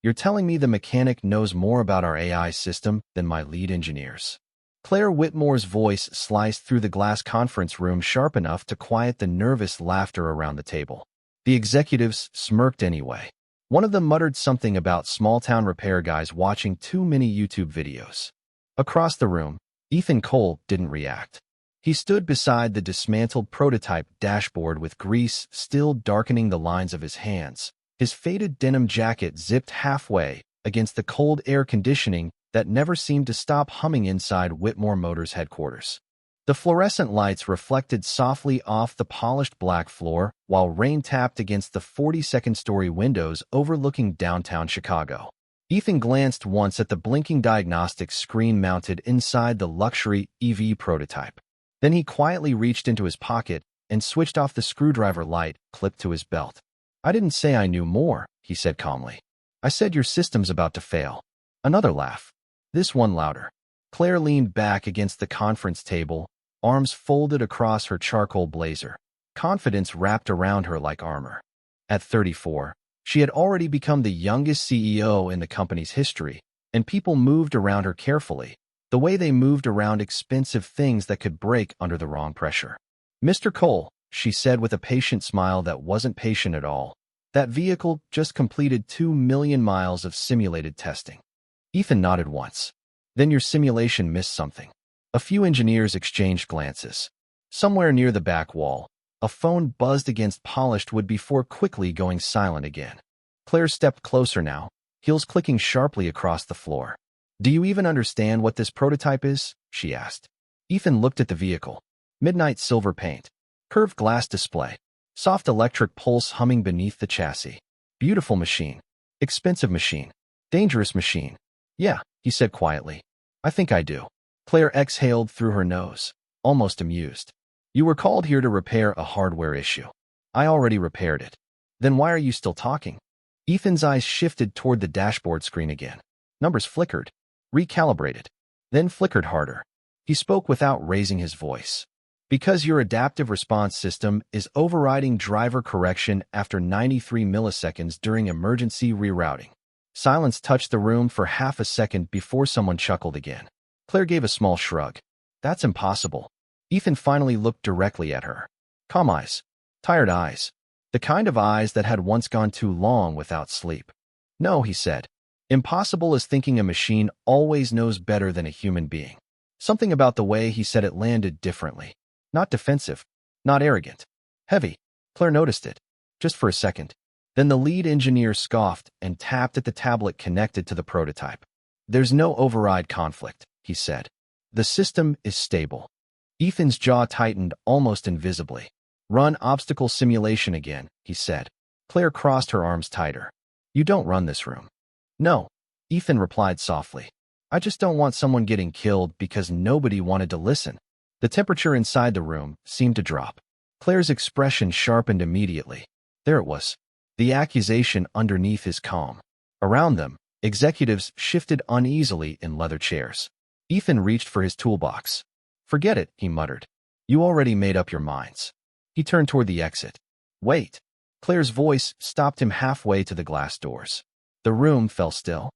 You're telling me the mechanic knows more about our AI system than my lead engineers. Claire Whitmore's voice sliced through the glass conference room sharp enough to quiet the nervous laughter around the table. The executives smirked anyway. One of them muttered something about small-town repair guys watching too many YouTube videos. Across the room, Ethan Cole didn't react. He stood beside the dismantled prototype dashboard with grease still darkening the lines of his hands, his faded denim jacket zipped halfway against the cold air conditioning that never seemed to stop humming inside Whitmore Motors headquarters. The fluorescent lights reflected softly off the polished black floor while rain tapped against the 42nd-story windows overlooking downtown Chicago. Ethan glanced once at the blinking diagnostics screen mounted inside the luxury EV prototype. Then he quietly reached into his pocket and switched off the screwdriver light clipped to his belt. "I didn't say I knew more," he said calmly. "I said your system's about to fail." Another laugh. This one louder. Claire leaned back against the conference table, arms folded across her charcoal blazer. Confidence wrapped around her like armor. At 34, she had already become the youngest CEO in the company's history, and people moved around her carefully, the way they moved around expensive things that could break under the wrong pressure. "Mr. Cole," she said with a patient smile that wasn't patient at all, "that vehicle just completed 2 million miles of simulated testing." Ethan nodded once. "Then your simulation missed something." A few engineers exchanged glances. Somewhere near the back wall, a phone buzzed against polished wood before quickly going silent again. Claire stepped closer now, heels clicking sharply across the floor. "Do you even understand what this prototype is?" she asked. Ethan looked at the vehicle. Midnight silver paint, curved glass display, soft electric pulse humming beneath the chassis. Beautiful machine. Expensive machine. Dangerous machine. "Yeah," he said quietly. "I think I do." Claire exhaled through her nose, almost amused. "You were called here to repair a hardware issue. I already repaired it. Then why are you still talking?" Ethan's eyes shifted toward the dashboard screen again. Numbers flickered, recalibrated, then flickered harder. He spoke without raising his voice. "Because your adaptive response system is overriding driver correction after 93 milliseconds during emergency rerouting." Silence touched the room for half a second before someone chuckled again. Claire gave a small shrug. "That's impossible." Ethan finally looked directly at her. Calm eyes. Tired eyes. The kind of eyes that had once gone too long without sleep. "No," he said. "Impossible is thinking a machine always knows better than a human being." Something about the way he said it landed differently. Not defensive. Not arrogant. Heavy. Claire noticed it. Just for a second. Then the lead engineer scoffed and tapped at the tablet connected to the prototype. "There's no override conflict," he said. "The system is stable." Ethan's jaw tightened almost invisibly. "Run obstacle simulation again," he said. Claire crossed her arms tighter. "You don't run this room." "No," Ethan replied softly. "I just don't want someone getting killed because nobody wanted to listen." The temperature inside the room seemed to drop. Claire's expression sharpened immediately. There it was. The accusation underneath his calm. Around them, executives shifted uneasily in leather chairs. Ethan reached for his toolbox. "Forget it," he muttered. "You already made up your minds." He turned toward the exit. "Wait." Claire's voice stopped him halfway to the glass doors. The room fell still.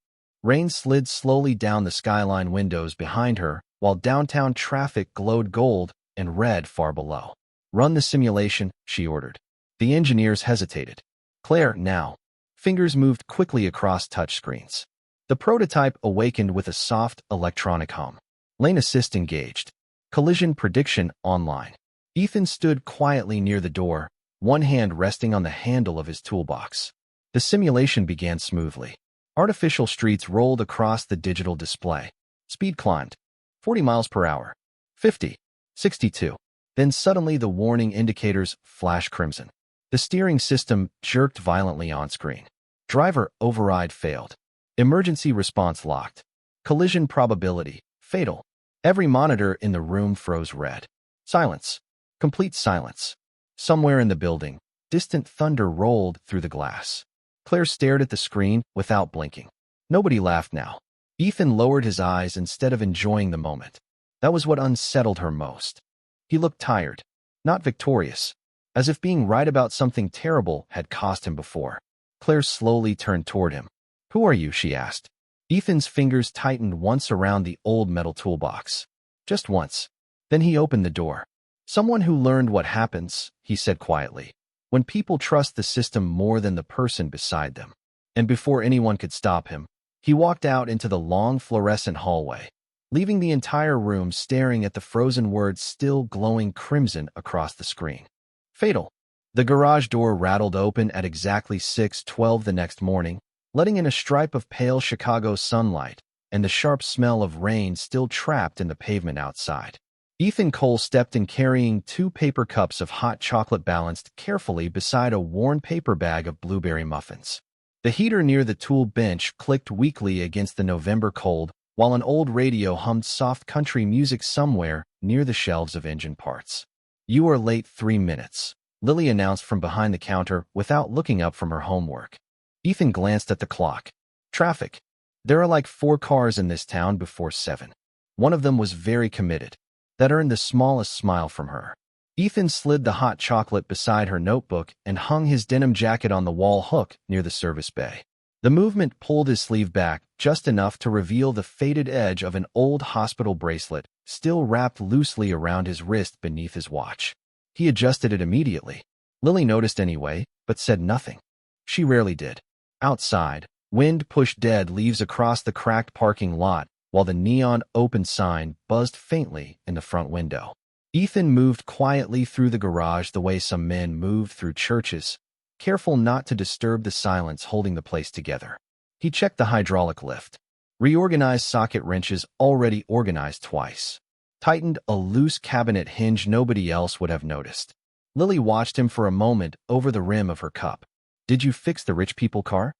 Rain slid slowly down the skyline windows behind her, while downtown traffic glowed gold and red far below. "Run the simulation," she ordered. The engineers hesitated. Claire, now. Fingers moved quickly across touchscreens. The prototype awakened with a soft electronic hum. Lane assist engaged. Collision prediction online. Ethan stood quietly near the door, one hand resting on the handle of his toolbox. The simulation began smoothly. Artificial streets rolled across the digital display. Speed climbed. 40 miles per hour. 50. 62. Then suddenly the warning indicators flashed crimson. The steering system jerked violently on screen. Driver override failed. Emergency response locked. Collision probability fatal. Every monitor in the room froze red. Silence. Complete silence. Somewhere in the building, distant thunder rolled through the glass. Claire stared at the screen without blinking. Nobody laughed now. Ethan lowered his eyes instead of enjoying the moment. That was what unsettled her most. He looked tired, not victorious, as if being right about something terrible had cost him before. Claire slowly turned toward him. Who are you? She asked. Ethan's fingers tightened once around the old metal toolbox. Just once. Then he opened the door. Someone who learned what happens, he said quietly, when people trust the system more than the person beside them. And before anyone could stop him, he walked out into the long fluorescent hallway, leaving the entire room staring at the frozen words still glowing crimson across the screen. Fatal. The garage door rattled open at exactly 6:12 the next morning, letting in a stripe of pale Chicago sunlight and the sharp smell of rain still trapped in the pavement outside. Ethan Cole stepped in carrying 2 paper cups of hot chocolate balanced carefully beside a worn paper bag of blueberry muffins. The heater near the tool bench clicked weakly against the November cold, while an old radio hummed soft country music somewhere near the shelves of engine parts. You are late 3 minutes, Lily announced from behind the counter without looking up from her homework. Ethan glanced at the clock. Traffic. There are like 4 cars in this town before 7. One of them was very committed. That earned the smallest smile from her. Ethan slid the hot chocolate beside her notebook and hung his denim jacket on the wall hook near the service bay. The movement pulled his sleeve back just enough to reveal the faded edge of an old hospital bracelet still wrapped loosely around his wrist beneath his watch. He adjusted it immediately. Lily noticed anyway, but said nothing. She rarely did. Outside, wind pushed dead leaves across the cracked parking lot, while the neon open sign buzzed faintly in the front window. Ethan moved quietly through the garage the way some men move through churches, careful not to disturb the silence holding the place together. He checked the hydraulic lift, reorganized socket wrenches already organized twice, tightened a loose cabinet hinge nobody else would have noticed. Lily watched him for a moment over the rim of her cup. Did you fix the rich people car?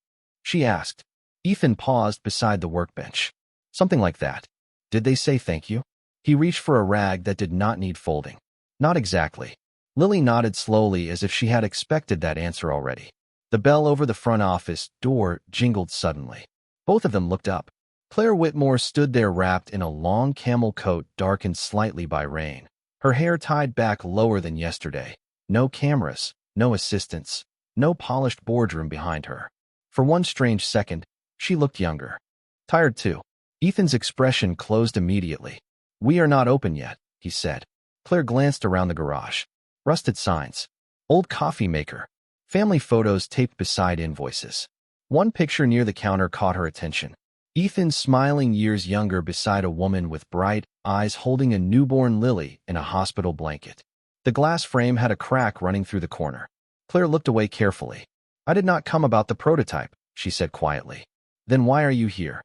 She asked. Ethan paused beside the workbench. Something like that. Did they say thank you? He reached for a rag that did not need folding. Not exactly. Lily nodded slowly as if she had expected that answer already. The bell over the front office door jingled suddenly. Both of them looked up. Claire Whitmore stood there wrapped in a long camel coat darkened slightly by rain, her hair tied back lower than yesterday. No cameras, no assistants, no polished boardroom behind her. For one strange second, she looked younger. Tired too. Ethan's expression closed immediately. We are not open yet, he said. Claire glanced around the garage. Rusted signs. Old coffee maker. Family photos taped beside invoices. One picture near the counter caught her attention. Ethan smiling years younger beside a woman with bright eyes holding a newborn Lily in a hospital blanket. The glass frame had a crack running through the corner. Claire looked away carefully. I did not come about the prototype, she said quietly. Then why are you here?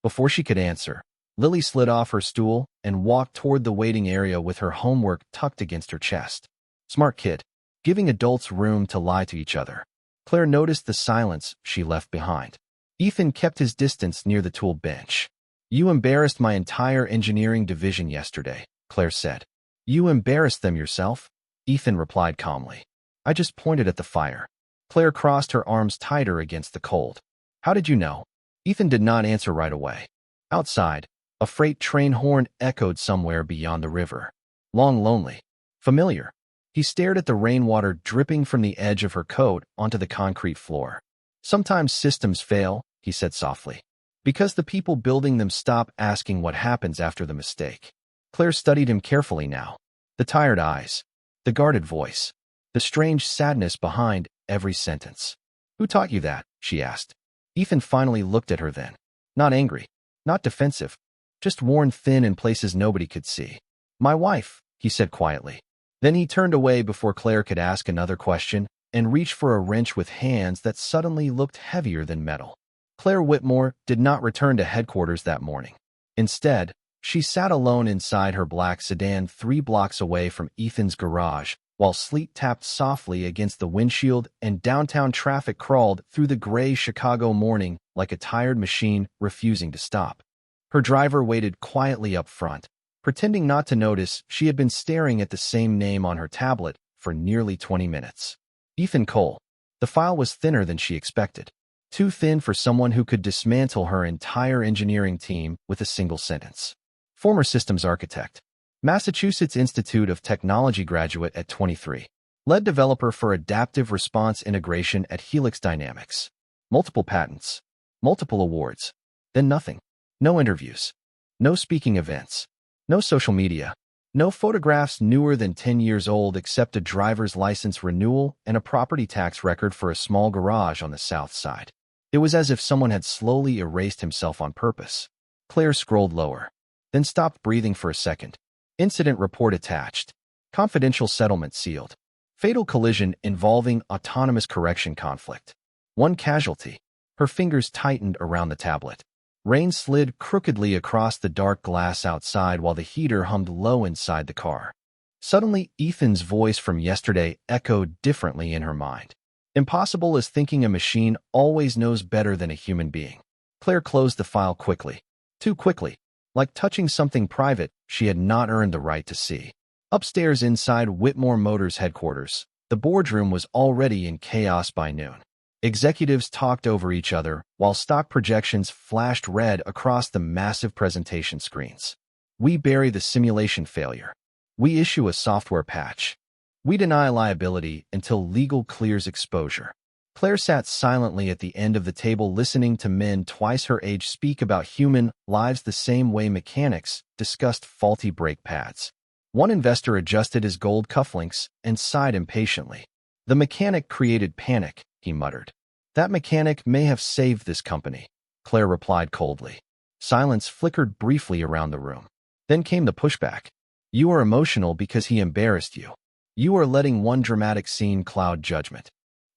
Before she could answer, Lily slid off her stool and walked toward the waiting area with her homework tucked against her chest. Smart kid, giving adults room to lie to each other. Claire noticed the silence she left behind. Ethan kept his distance near the tool bench. You embarrassed my entire engineering division yesterday, Claire said. You embarrassed them yourself? Ethan replied calmly. I just pointed at the fire. Claire crossed her arms tighter against the cold. How did you know? Ethan did not answer right away. Outside, a freight train horn echoed somewhere beyond the river. Long, lonely. Familiar. He stared at the rainwater dripping from the edge of her coat onto the concrete floor. Sometimes systems fail, he said softly, because the people building them stop asking what happens after the mistake. Claire studied him carefully now. The tired eyes, the guarded voice, the strange sadness behind every sentence. Who taught you that? She asked. Ethan finally looked at her then. Not angry, not defensive, just worn thin in places nobody could see. My wife, he said quietly. Then he turned away before Claire could ask another question and reached for a wrench with hands that suddenly looked heavier than metal. Claire Whitmore did not return to headquarters that morning. Instead, she sat alone inside her black sedan 3 blocks away from Ethan's garage, while sleet tapped softly against the windshield and downtown traffic crawled through the gray Chicago morning like a tired machine refusing to stop. Her driver waited quietly up front, pretending not to notice she had been staring at the same name on her tablet for nearly 20 minutes. Ethan Cole. The file was thinner than she expected. Too thin for someone who could dismantle her entire engineering team with a single sentence. Former systems architect. Massachusetts Institute of Technology graduate at 23. Lead developer for adaptive response integration at Helix Dynamics. Multiple patents. multiple awards. Then nothing. No interviews. No speaking events. No social media. No photographs newer than 10 years old except a driver's license renewal and a property tax record for a small garage on the south side. It was as if someone had slowly erased himself on purpose. Claire scrolled lower, then stopped breathing for a second. Incident report attached. Confidential settlement sealed. Fatal collision involving autonomous correction conflict. One casualty. Her fingers tightened around the tablet. Rain slid crookedly across the dark glass outside while the heater hummed low inside the car. Suddenly, Ethan's voice from yesterday echoed differently in her mind. Impossible as thinking a machine always knows better than a human being. Claire closed the file quickly. Too quickly. Like touching something private she had not earned the right to see. Upstairs inside Whitmore Motors headquarters, the boardroom was already in chaos by noon. Executives talked over each other while stock projections flashed red across the massive presentation screens. We bury the simulation failure. We issue a software patch. We deny liability until legal clears exposure. Claire sat silently at the end of the table listening to men twice her age speak about human lives the same way mechanics discussed faulty brake pads. One investor adjusted his gold cufflinks and sighed impatiently. The mechanic created panic, he muttered. That mechanic may have saved this company, Claire replied coldly. Silence flickered briefly around the room. Then came the pushback. You are emotional because he embarrassed you. You are letting one dramatic scene cloud judgment.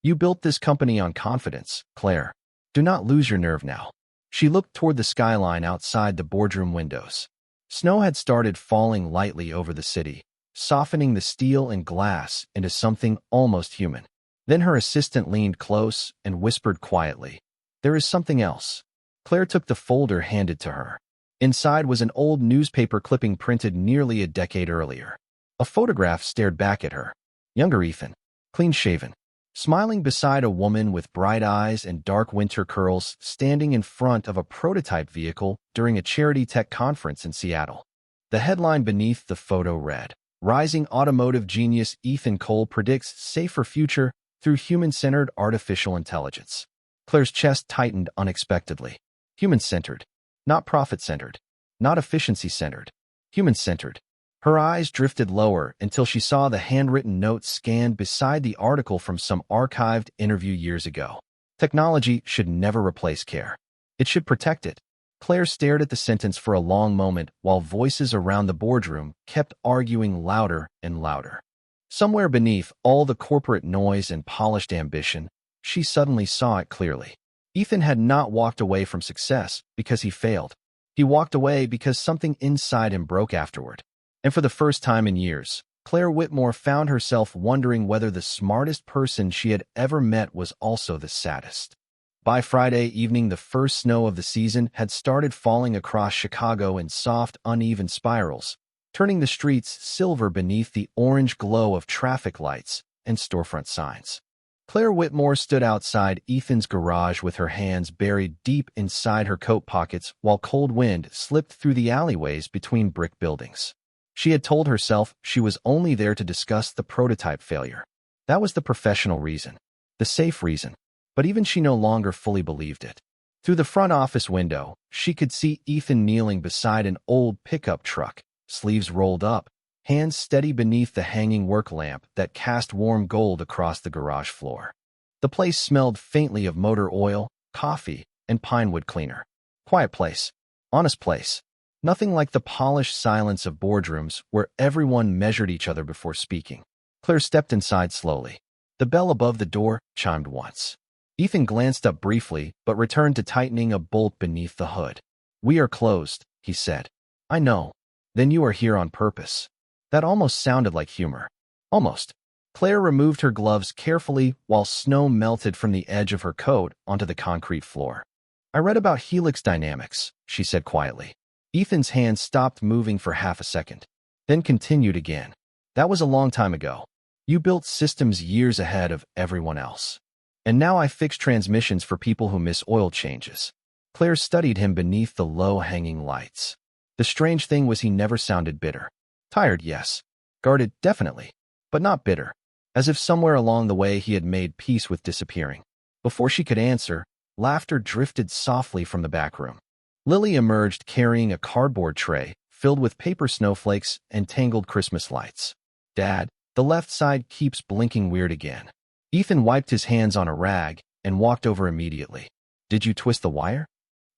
You built this company on confidence, Claire. Do not lose your nerve now. She looked toward the skyline outside the boardroom windows. Snow had started falling lightly over the city, softening the steel and glass into something almost human. Then her assistant leaned close and whispered quietly, "There is something else." Claire took the folder handed to her. Inside was an old newspaper clipping printed nearly a decade earlier. A photograph stared back at her. Younger Ethan, clean-shaven, smiling beside a woman with bright eyes and dark winter curls standing in front of a prototype vehicle during a charity tech conference in Seattle. The headline beneath the photo read, "Rising automotive genius Ethan Cole predicts safer future through human-centered artificial intelligence." Claire's chest tightened unexpectedly. Human-centered, not profit-centered, not efficiency-centered, human-centered. Her eyes drifted lower until she saw the handwritten note scanned beside the article from some archived interview years ago. Technology should never replace care. It should protect it. Claire stared at the sentence for a long moment while voices around the boardroom kept arguing louder and louder. Somewhere beneath all the corporate noise and polished ambition, she suddenly saw it clearly. Ethan had not walked away from success because he failed. He walked away because something inside him broke afterward. And for the first time in years, Claire Whitmore found herself wondering whether the smartest person she had ever met was also the saddest. By Friday evening, the first snow of the season had started falling across Chicago in soft, uneven spirals, turning the streets silver beneath the orange glow of traffic lights and storefront signs. Claire Whitmore stood outside Ethan's garage with her hands buried deep inside her coat pockets while cold wind slipped through the alleyways between brick buildings. She had told herself she was only there to discuss the prototype failure. That was the professional reason, the safe reason, but even she no longer fully believed it. Through the front office window, she could see Ethan kneeling beside an old pickup truck, sleeves rolled up, hands steady beneath the hanging work lamp that cast warm gold across the garage floor. The place smelled faintly of motor oil, coffee, and pine wood cleaner. Quiet place. Honest place. Nothing like the polished silence of boardrooms where everyone measured each other before speaking. Claire stepped inside slowly. The bell above the door chimed once. Ethan glanced up briefly but returned to tightening a bolt beneath the hood. "We are closed," he said. "I know. Then you are here on purpose." That almost sounded like humor. Almost. Claire removed her gloves carefully while snow melted from the edge of her coat onto the concrete floor. "I read about helix dynamics," she said quietly. Ethan's hand stopped moving for half a second, then continued again. "That was a long time ago. You built systems years ahead of everyone else. And now I fix transmissions for people who miss oil changes." Claire studied him beneath the low-hanging lights. The strange thing was he never sounded bitter. Tired, yes. Guarded, definitely. But not bitter. As if somewhere along the way he had made peace with disappearing. Before she could answer, Laughter drifted softly from the back room. Lily emerged carrying a cardboard tray filled with paper snowflakes and tangled Christmas lights. Dad, the left side keeps blinking weird again. Ethan wiped his hands on a rag and walked over immediately. Did you twist the wire?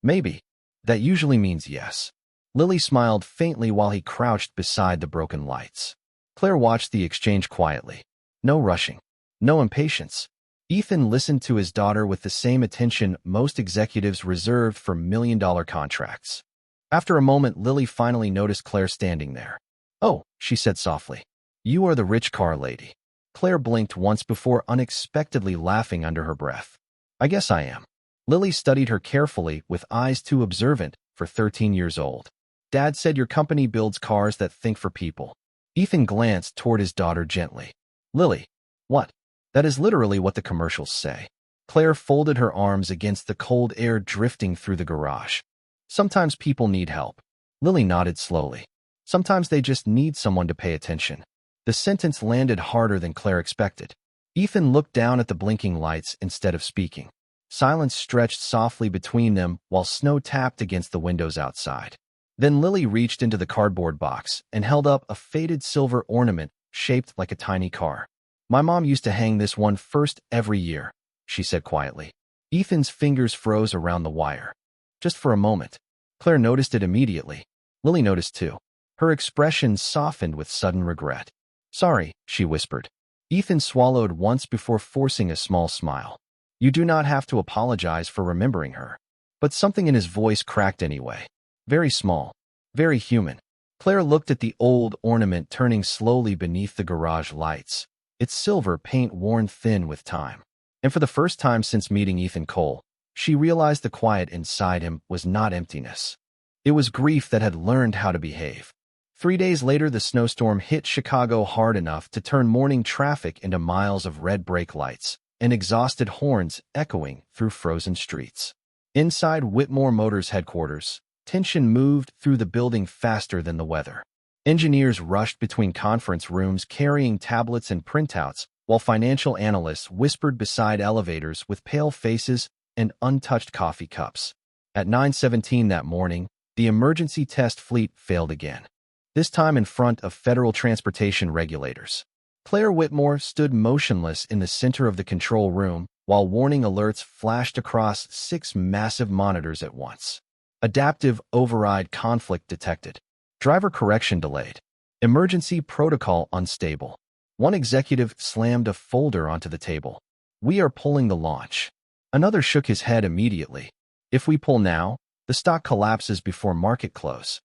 Maybe. That usually means yes. Lily smiled faintly while he crouched beside the broken lights. Claire watched the exchange quietly. No rushing. No impatience. Ethan listened to his daughter with the same attention most executives reserved for million-dollar contracts. After a moment, Lily finally noticed Claire standing there. Oh, she said softly. You are the rich car lady. Claire blinked once before unexpectedly laughing under her breath. I guess I am. Lily studied her carefully with eyes too observant for 13 years old. Dad said your company builds cars that think for people. Ethan glanced toward his daughter gently. Lily, what? That is literally what the commercials say. Claire folded her arms against the cold air drifting through the garage. Sometimes people need help. Lily nodded slowly. Sometimes they just need someone to pay attention. The sentence landed harder than Claire expected. Ethan looked down at the blinking lights instead of speaking. Silence stretched softly between them while snow tapped against the windows outside. Then Lily reached into the cardboard box and held up a faded silver ornament shaped like a tiny car. My mom used to hang this one first every year, she said quietly. Ethan's fingers froze around the wire. Just for a moment. Claire noticed it immediately. Lily noticed too. Her expression softened with sudden regret. Sorry, she whispered. Ethan swallowed once before forcing a small smile. You do not have to apologize for remembering her. But something in his voice cracked anyway. Very small. Very human. Claire looked at the old ornament turning slowly beneath the garage lights, its silver paint worn thin with time. And for the first time since meeting Ethan Cole, she realized the quiet inside him was not emptiness. It was grief that had learned how to behave. 3 days later, the snowstorm hit Chicago hard enough to turn morning traffic into miles of red brake lights and exhausted horns echoing through frozen streets. Inside Whitmore Motors headquarters, tension moved through the building faster than the weather. Engineers rushed between conference rooms carrying tablets and printouts, while financial analysts whispered beside elevators with pale faces and untouched coffee cups. At 9:17 that morning, the emergency test fleet failed again, this time in front of federal transportation regulators. Claire Whitmore stood motionless in the center of the control room while warning alerts flashed across 6 massive monitors at once. Adaptive override conflict detected. Driver correction delayed. Emergency protocol unstable. One executive slammed a folder onto the table. We are pulling the launch. Another shook his head immediately. If we pull now, the stock collapses before market close.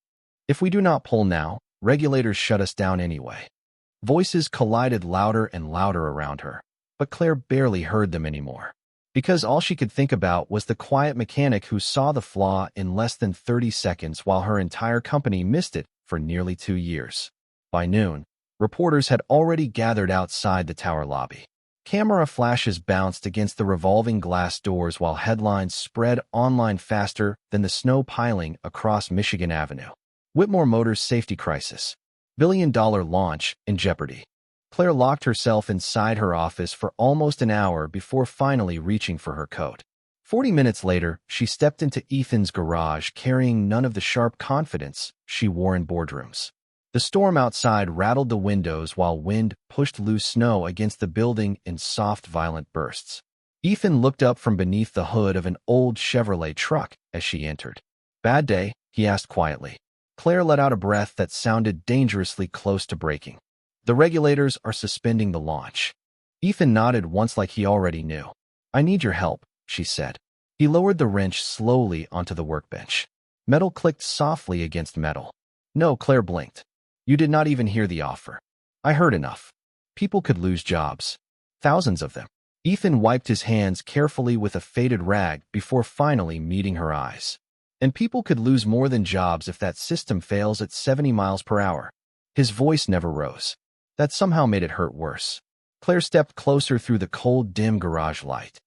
If we do not pull now, regulators shut us down anyway. Voices collided louder and louder around her, but Claire barely heard them anymore. Because all she could think about was the quiet mechanic who saw the flaw in less than 30 seconds while her entire company missed it for nearly 2 years. By noon, reporters had already gathered outside the tower lobby. Camera flashes bounced against the revolving glass doors while headlines spread online faster than the snow piling across Michigan Avenue. Whitmore Motors safety crisis. Billion-dollar launch in jeopardy. Claire locked herself inside her office for almost an hour before finally reaching for her coat. 40 minutes later, she stepped into Ethan's garage carrying none of the sharp confidence she wore in boardrooms. The storm outside rattled the windows while wind pushed loose snow against the building in soft, violent bursts. Ethan looked up from beneath the hood of an old Chevrolet truck as she entered. Bad day? He asked quietly. Claire let out a breath that sounded dangerously close to breaking. The regulators are suspending the launch. Ethan nodded once like he already knew. I need your help, she said. He lowered the wrench slowly onto the workbench. Metal clicked softly against metal. No, Claire blinked. You did not even hear the offer. I heard enough. People could lose jobs. Thousands of them. Ethan wiped his hands carefully with a faded rag before finally meeting her eyes. And people could lose more than jobs if that system fails at 70 miles per hour. His voice never rose. That somehow made it hurt worse. Claire stepped closer through the cold, dim garage light.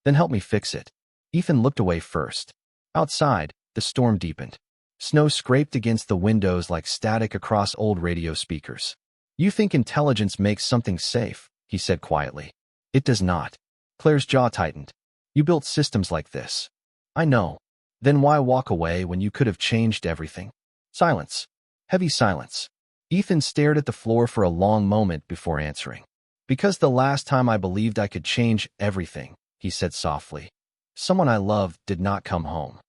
Then help me fix it. Ethan looked away first. Outside, the storm deepened. Snow scraped against the windows like static across old radio speakers. You think intelligence makes something safe, he said quietly. It does not. Claire's jaw tightened. You built systems like this. I know. Then why walk away when you could have changed everything? Silence. Heavy silence. Ethan stared at the floor for a long moment before answering. Because the last time I believed I could change everything, he said softly, someone I loved did not come home.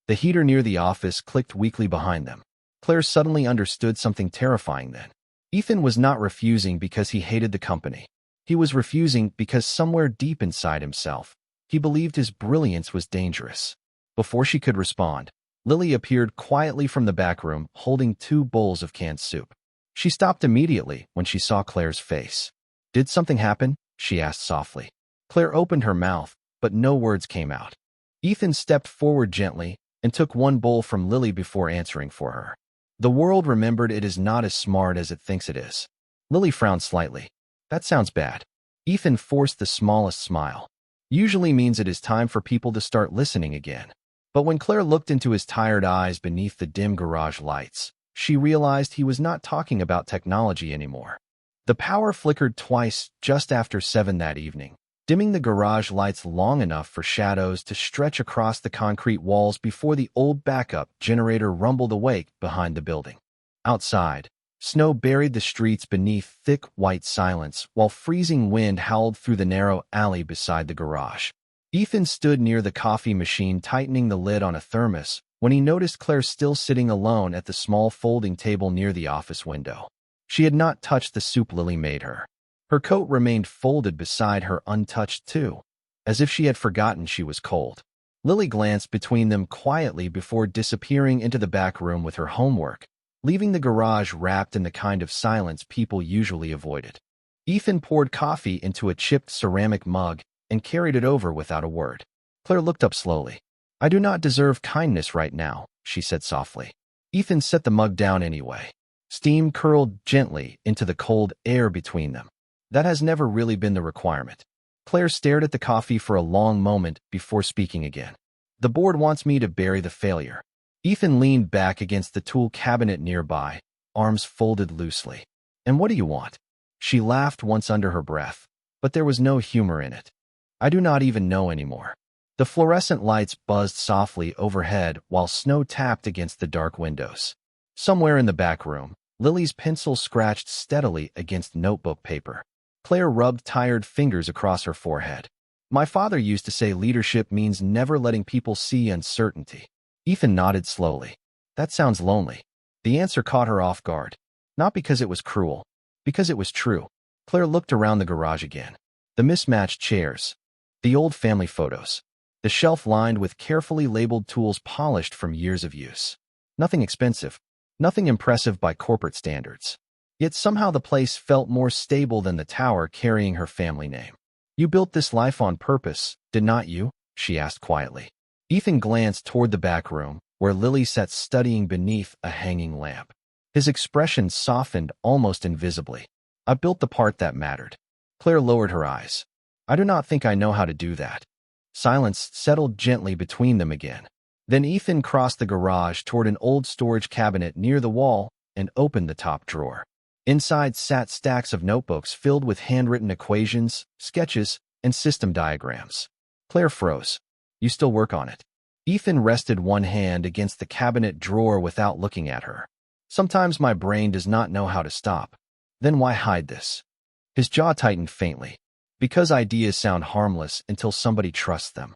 The heater near the office clicked weakly behind them. Claire suddenly understood something terrifying then. Ethan was not refusing because he hated the company. He was refusing because somewhere deep inside himself, he believed his brilliance was dangerous. Before she could respond, Lily appeared quietly from the back room holding 2 bowls of canned soup. She stopped immediately when she saw Claire's face. Did something happen? She asked softly. Claire opened her mouth, but no words came out. Ethan stepped forward gently and took 1 bowl from Lily before answering for her. The world remembered it is not as smart as it thinks it is. Lily frowned slightly. That sounds bad. Ethan forced the smallest smile. Usually means it is time for people to start listening again. But when Claire looked into his tired eyes beneath the dim garage lights, she realized he was not talking about technology anymore. The power flickered twice just after 7 that evening, dimming the garage lights long enough for shadows to stretch across the concrete walls before the old backup generator rumbled awake behind the building. Outside, snow buried the streets beneath thick white silence while freezing wind howled through the narrow alley beside the garage. Ethan stood near the coffee machine tightening the lid on a thermos when he noticed Claire still sitting alone at the small folding table near the office window. She had not touched the soup Lily made her. Her coat remained folded beside her untouched too, as if she had forgotten she was cold. Lily glanced between them quietly before disappearing into the back room with her homework, leaving the garage wrapped in the kind of silence people usually avoided. Ethan poured coffee into a chipped ceramic mug and carried it over without a word. Claire looked up slowly. I do not deserve kindness right now, she said softly. Ethan set the mug down anyway. Steam curled gently into the cold air between them. That has never really been the requirement. Claire stared at the coffee for a long moment before speaking again. The board wants me to bury the failure. Ethan leaned back against the tool cabinet nearby, arms folded loosely. And what do you want? She laughed once under her breath, but there was no humor in it. I do not even know anymore. The fluorescent lights buzzed softly overhead while snow tapped against the dark windows. Somewhere in the back room, Lily's pencil scratched steadily against notebook paper. Claire rubbed tired fingers across her forehead. My father used to say leadership means never letting people see uncertainty. Ethan nodded slowly. That sounds lonely. The answer caught her off guard. Not because it was cruel, because it was true. Claire looked around the garage again. The mismatched chairs, the old family photos, the shelf lined with carefully labeled tools polished from years of use. Nothing expensive, nothing impressive by corporate standards. Yet somehow the place felt more stable than the tower carrying her family name. You built this life on purpose, did not you? She asked quietly. Ethan glanced toward the back room, where Lily sat studying beneath a hanging lamp. His expression softened almost invisibly. I built the part that mattered. Claire lowered her eyes. I do not think I know how to do that. Silence settled gently between them again. Then Ethan crossed the garage toward an old storage cabinet near the wall and opened the top drawer. Inside sat stacks of notebooks filled with handwritten equations, sketches, and system diagrams. Claire froze. You still work on it? Ethan rested one hand against the cabinet drawer without looking at her. Sometimes my brain does not know how to stop. Then why hide this? His jaw tightened faintly. Because ideas sound harmless until somebody trusts them.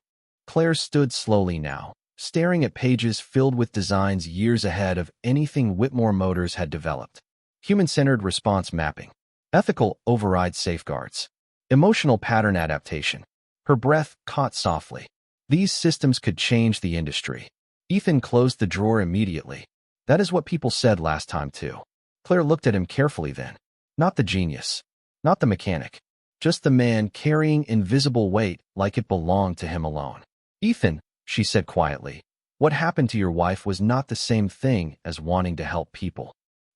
Claire stood slowly now, staring at pages filled with designs years ahead of anything Whitmore Motors had developed. Human-centered response mapping, ethical override safeguards, emotional pattern adaptation. Her breath caught softly. These systems could change the industry. Ethan closed the drawer immediately. That is what people said last time too. Claire looked at him carefully then. Not the genius. Not the mechanic. Just the man carrying invisible weight like it belonged to him alone. Ethan, she said quietly, what happened to your wife was not the same thing as wanting to help people.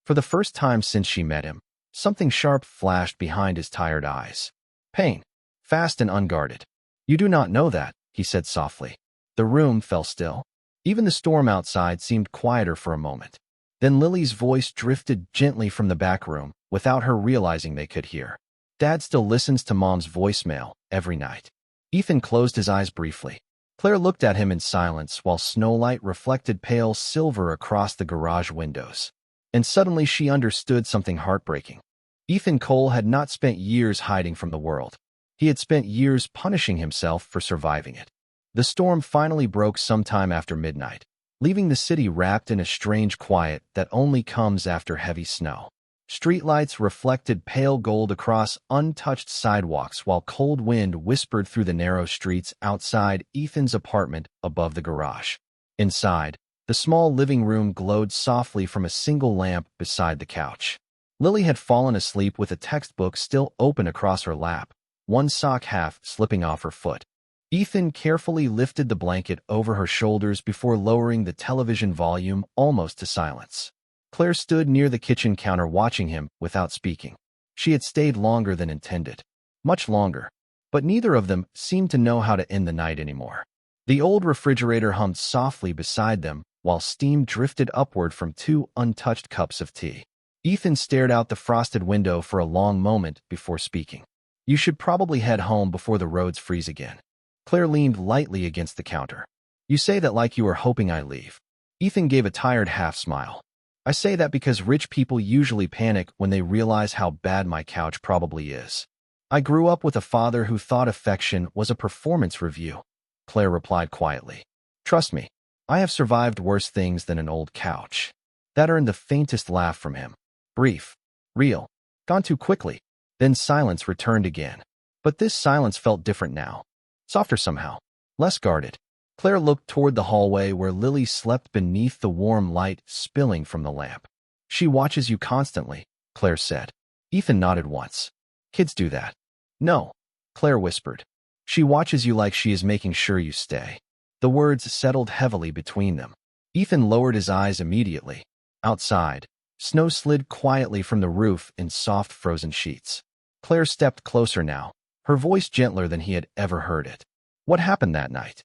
For the first time since she met him, something sharp flashed behind his tired eyes. Pain. Fast and unguarded. You do not know that, he said softly. The room fell still. Even the storm outside seemed quieter for a moment. Then Lily's voice drifted gently from the back room, without her realizing they could hear. Dad still listens to Mom's voicemail every night. Ethan closed his eyes briefly. Claire looked at him in silence while snowlight reflected pale silver across the garage windows. And suddenly she understood something heartbreaking. Ethan Cole had not spent years hiding from the world. He had spent years punishing himself for surviving it. The storm finally broke sometime after midnight, leaving the city wrapped in a strange quiet that only comes after heavy snow. Streetlights reflected pale gold across untouched sidewalks while cold wind whispered through the narrow streets outside Ethan's apartment above the garage. Inside, the small living room glowed softly from a single lamp beside the couch. Lily had fallen asleep with a textbook still open across her lap, one sock half slipping off her foot. Ethan carefully lifted the blanket over her shoulders before lowering the television volume almost to silence. Claire stood near the kitchen counter watching him without speaking. She had stayed longer than intended. Much longer. But neither of them seemed to know how to end the night anymore. The old refrigerator hummed softly beside them while steam drifted upward from two untouched cups of tea. Ethan stared out the frosted window for a long moment before speaking. "You should probably head home before the roads freeze again." Claire leaned lightly against the counter. "You say that like you are hoping I leave." Ethan gave a tired half-smile. "I say that because rich people usually panic when they realize how bad my couch probably is. I grew up with a father who thought affection was a performance review." Claire replied quietly. "Trust me, I have survived worse things than an old couch." That earned the faintest laugh from him. Brief. Real. Gone too quickly. Then silence returned again. But this silence felt different now. Softer somehow. Less guarded. Claire looked toward the hallway where Lily slept beneath the warm light spilling from the lamp. "She watches you constantly," Claire said. Ethan nodded once. "Kids do that." "No," Claire whispered. "She watches you like she is making sure you stay." The words settled heavily between them. Ethan lowered his eyes immediately. Outside, snow slid quietly from the roof in soft frozen sheets. Claire stepped closer now, her voice gentler than he had ever heard it. "What happened that night?"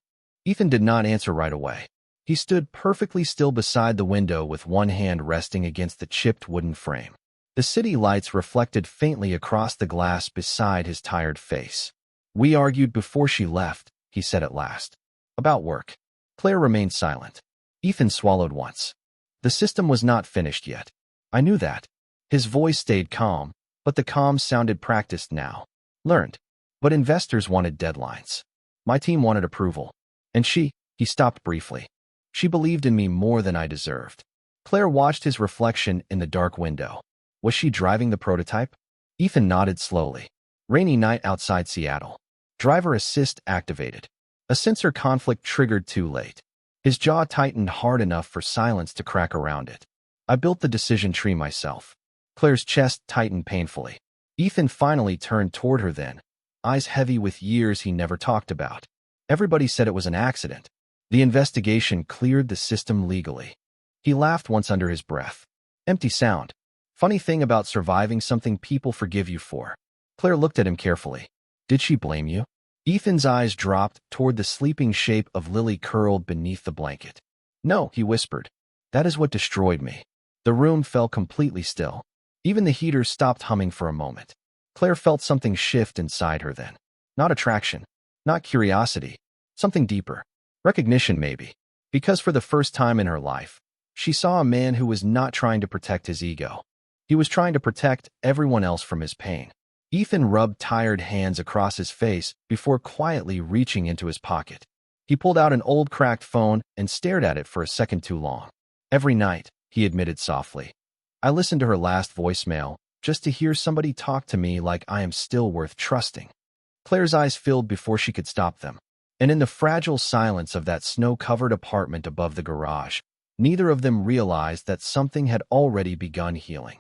Ethan did not answer right away. He stood perfectly still beside the window with one hand resting against the chipped wooden frame. The city lights reflected faintly across the glass beside his tired face. "We argued before she left," he said at last. "About work." Claire remained silent. Ethan swallowed once. "The system was not finished yet. I knew that." His voice stayed calm, but the calm sounded practiced now. "Learned. But investors wanted deadlines. My team wanted approval. And he stopped briefly. She believed in me more than I deserved." Claire watched his reflection in the dark window. Was she driving the prototype? Ethan nodded slowly. Rainy night outside Seattle. Driver assist activated. A sensor conflict triggered too late. His jaw tightened hard enough for silence to crack around it. "I built the decision tree myself." Claire's chest tightened painfully. Ethan finally turned toward her then, eyes heavy with years he never talked about. "Everybody said it was an accident. The investigation cleared the system legally." He laughed once under his breath. "Empty sound. Funny thing about surviving something people forgive you for." Claire looked at him carefully. "Did she blame you?" Ethan's eyes dropped toward the sleeping shape of Lily curled beneath the blanket. "No," he whispered. "That is what destroyed me." The room fell completely still. Even the heater stopped humming for a moment. Claire felt something shift inside her then. Not attraction. Not curiosity. Something deeper. Recognition, maybe. Because for the first time in her life, she saw a man who was not trying to protect his ego. He was trying to protect everyone else from his pain. Ethan rubbed tired hands across his face before quietly reaching into his pocket. He pulled out an old cracked phone and stared at it for a second too long. "Every night," he admitted softly. "I listened to her last voicemail just to hear somebody talk to me like I am still worth trusting." Claire's eyes filled before she could stop them. And in the fragile silence of that snow-covered apartment above the garage, neither of them realized that something had already begun healing.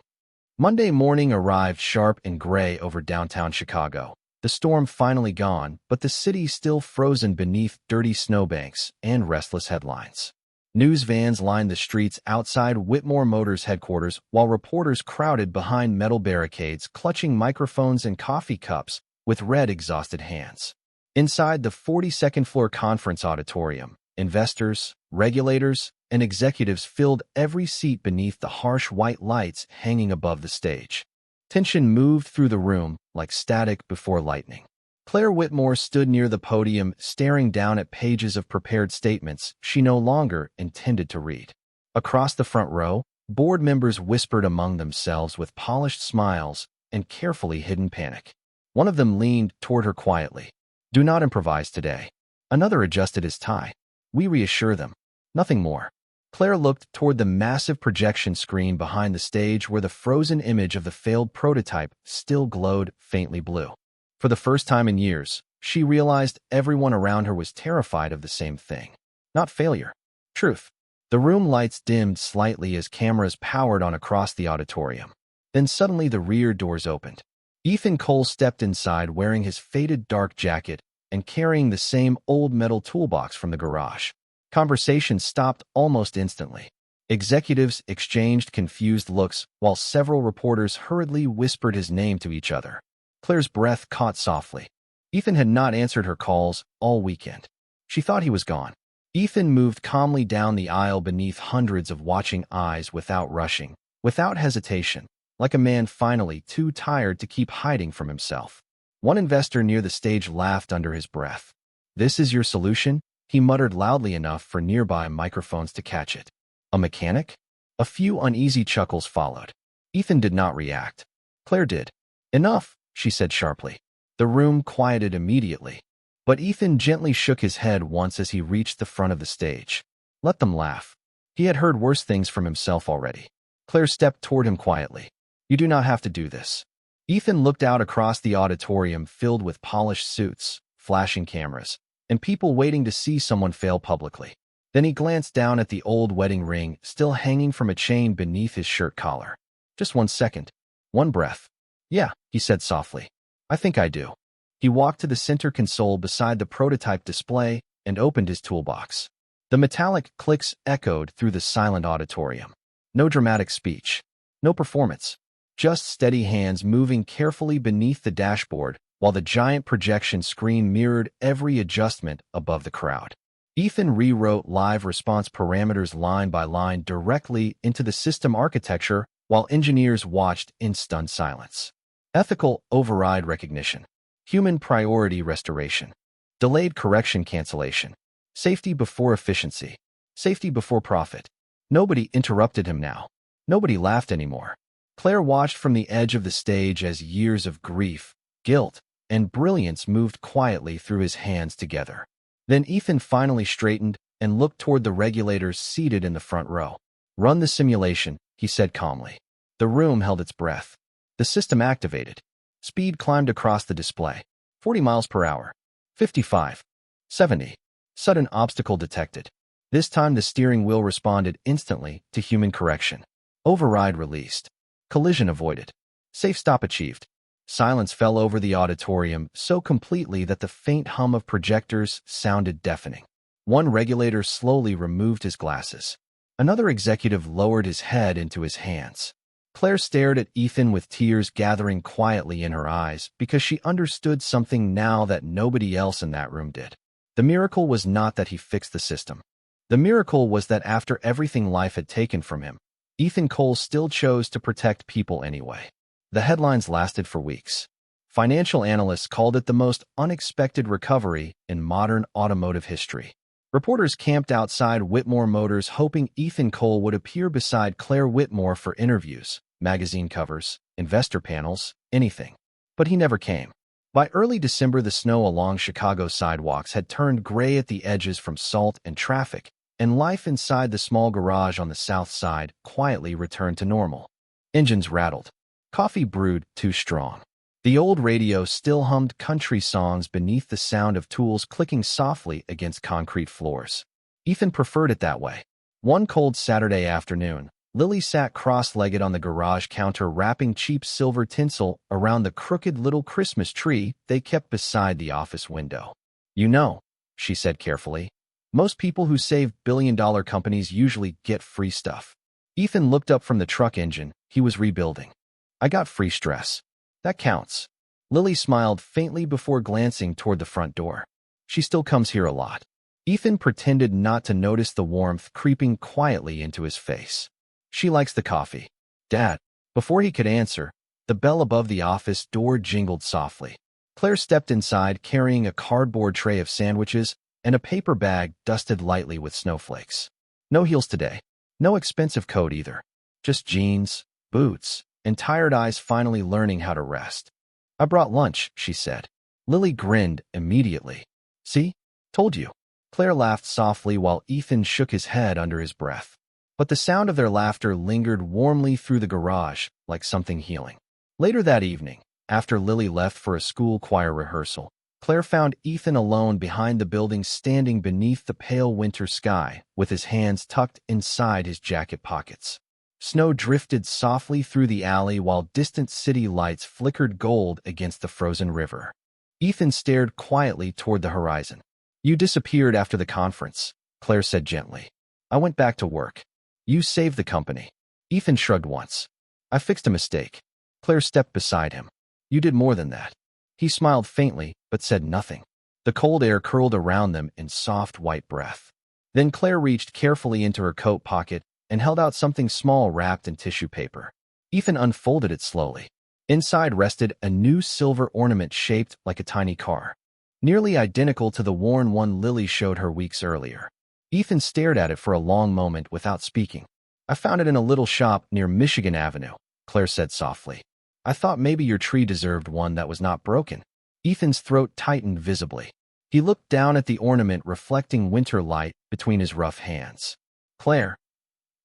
Monday morning arrived sharp and gray over downtown Chicago. The storm finally gone, but the city still frozen beneath dirty snowbanks and restless headlines. News vans lined the streets outside Whitmore Motors headquarters while reporters crowded behind metal barricades clutching microphones and coffee cups with red, exhausted hands. Inside the 42nd floor conference auditorium, investors, regulators, and executives filled every seat beneath the harsh white lights hanging above the stage. Tension moved through the room like static before lightning. Claire Whitmore stood near the podium, staring down at pages of prepared statements she no longer intended to read. Across the front row, board members whispered among themselves with polished smiles and carefully hidden panic. One of them leaned toward her quietly. "Do not improvise today." Another adjusted his tie. "We reassure them. Nothing more." Claire looked toward the massive projection screen behind the stage where the frozen image of the failed prototype still glowed faintly blue. For the first time in years, she realized everyone around her was terrified of the same thing. Not failure. Truth. The room lights dimmed slightly as cameras powered on across the auditorium. Then suddenly the rear doors opened. Ethan Cole stepped inside wearing his faded dark jacket and carrying the same old metal toolbox from the garage. Conversation stopped almost instantly. Executives exchanged confused looks while several reporters hurriedly whispered his name to each other. Claire's breath caught softly. Ethan had not answered her calls all weekend. She thought he was gone. Ethan moved calmly down the aisle beneath hundreds of watching eyes without rushing, without hesitation, like a man finally too tired to keep hiding from himself. One investor near the stage laughed under his breath. "This is your solution?" he muttered loudly enough for nearby microphones to catch it. "A mechanic?" A few uneasy chuckles followed. Ethan did not react. Claire did. "Enough," she said sharply. The room quieted immediately. But Ethan gently shook his head once as he reached the front of the stage. Let them laugh. He had heard worse things from himself already. Claire stepped toward him quietly. "You do not have to do this." Ethan looked out across the auditorium filled with polished suits, flashing cameras, and people waiting to see someone fail publicly. Then he glanced down at the old wedding ring still hanging from a chain beneath his shirt collar. "Just 1 second. 1 breath." "Yeah," he said softly. "I think I do." He walked to the center console beside the prototype display and opened his toolbox. The metallic clicks echoed through the silent auditorium. No dramatic speech. No performance. Just steady hands moving carefully beneath the dashboard while the giant projection screen mirrored every adjustment above the crowd. Ethan rewrote live response parameters line by line directly into the system architecture while engineers watched in stunned silence. Ethical override recognition. Human priority restoration. Delayed correction cancellation. Safety before efficiency. Safety before profit. Nobody interrupted him now. Nobody laughed anymore. Claire watched from the edge of the stage as years of grief, guilt, and brilliance moved quietly through his hands together. Then Ethan finally straightened and looked toward the regulators seated in the front row. "Run the simulation," he said calmly. The room held its breath. The system activated. Speed climbed across the display. 40 miles per hour. 55. 70. Sudden obstacle detected. This time the steering wheel responded instantly to human correction. Override released. Collision avoided. Safe stop achieved. Silence fell over the auditorium so completely that the faint hum of projectors sounded deafening. One regulator slowly removed his glasses. Another executive lowered his head into his hands. Claire stared at Ethan with tears gathering quietly in her eyes because she understood something now that nobody else in that room did. The miracle was not that he fixed the system. The miracle was that after everything life had taken from him, Ethan Cole still chose to protect people anyway. The headlines lasted for weeks. Financial analysts called it the most unexpected recovery in modern automotive history. Reporters camped outside Whitmore Motors hoping Ethan Cole would appear beside Claire Whitmore for interviews, magazine covers, investor panels, anything. But he never came. By early December, the snow along Chicago sidewalks had turned gray at the edges from salt and traffic, and life inside the small garage on the south side quietly returned to normal. Engines rattled. Coffee brewed too strong. The old radio still hummed country songs beneath the sound of tools clicking softly against concrete floors. Ethan preferred it that way. One cold Saturday afternoon, Lily sat cross-legged on the garage counter wrapping cheap silver tinsel around the crooked little Christmas tree they kept beside the office window. "You know," she said carefully, "most people who save billion-dollar companies usually get free stuff." Ethan looked up from the truck engine he was rebuilding. "I got free stress. That counts." Lily smiled faintly before glancing toward the front door. "She still comes here a lot." Ethan pretended not to notice the warmth creeping quietly into his face. "She likes the coffee." "Dad." Before he could answer, the bell above the office door jingled softly. Claire stepped inside carrying a cardboard tray of sandwiches and a paper bag dusted lightly with snowflakes. No heels today. No expensive coat either. Just jeans, boots, and tired eyes finally learning how to rest. I brought lunch, she said. Lily grinned immediately. See? Told you. Claire laughed softly while Ethan shook his head under his breath. But the sound of their laughter lingered warmly through the garage, like something healing. Later that evening, after Lily left for a school choir rehearsal, Claire found Ethan alone behind the building standing beneath the pale winter sky, with his hands tucked inside his jacket pockets. Snow drifted softly through the alley while distant city lights flickered gold against the frozen river. Ethan stared quietly toward the horizon. You disappeared after the conference, Claire said gently. I went back to work. You saved the company. Ethan shrugged once. I fixed a mistake. Claire stepped beside him. You did more than that. He smiled faintly, but said nothing. The cold air curled around them in soft white breath. Then Claire reached carefully into her coat pocket and held out something small wrapped in tissue paper. Ethan unfolded it slowly. Inside rested a new silver ornament shaped like a tiny car, nearly identical to the worn one Lily showed her weeks earlier. Ethan stared at it for a long moment without speaking. I found it in a little shop near Michigan Avenue, Claire said softly. I thought maybe your tree deserved one that was not broken. Ethan's throat tightened visibly. He looked down at the ornament reflecting winter light between his rough hands. Claire,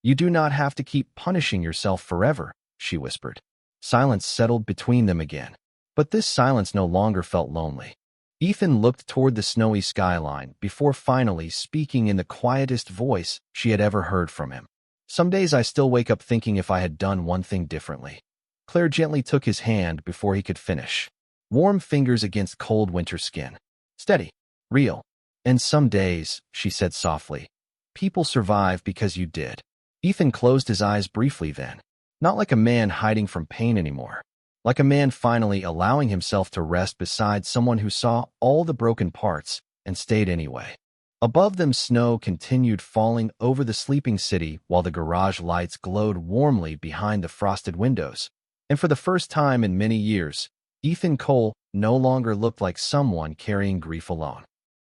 you do not have to keep punishing yourself forever, she whispered. Silence settled between them again. But this silence no longer felt lonely. Ethan looked toward the snowy skyline before finally speaking in the quietest voice she had ever heard from him. Some days I still wake up thinking if I had done one thing differently. Claire gently took his hand before he could finish. Warm fingers against cold winter skin. Steady. Real. And some days, she said softly, people survive because you did. Ethan closed his eyes briefly then. Not like a man hiding from pain anymore. Like a man finally allowing himself to rest beside someone who saw all the broken parts and stayed anyway. Above them, snow continued falling over the sleeping city while the garage lights glowed warmly behind the frosted windows. And for the first time in many years, Ethan Cole no longer looked like someone carrying grief alone.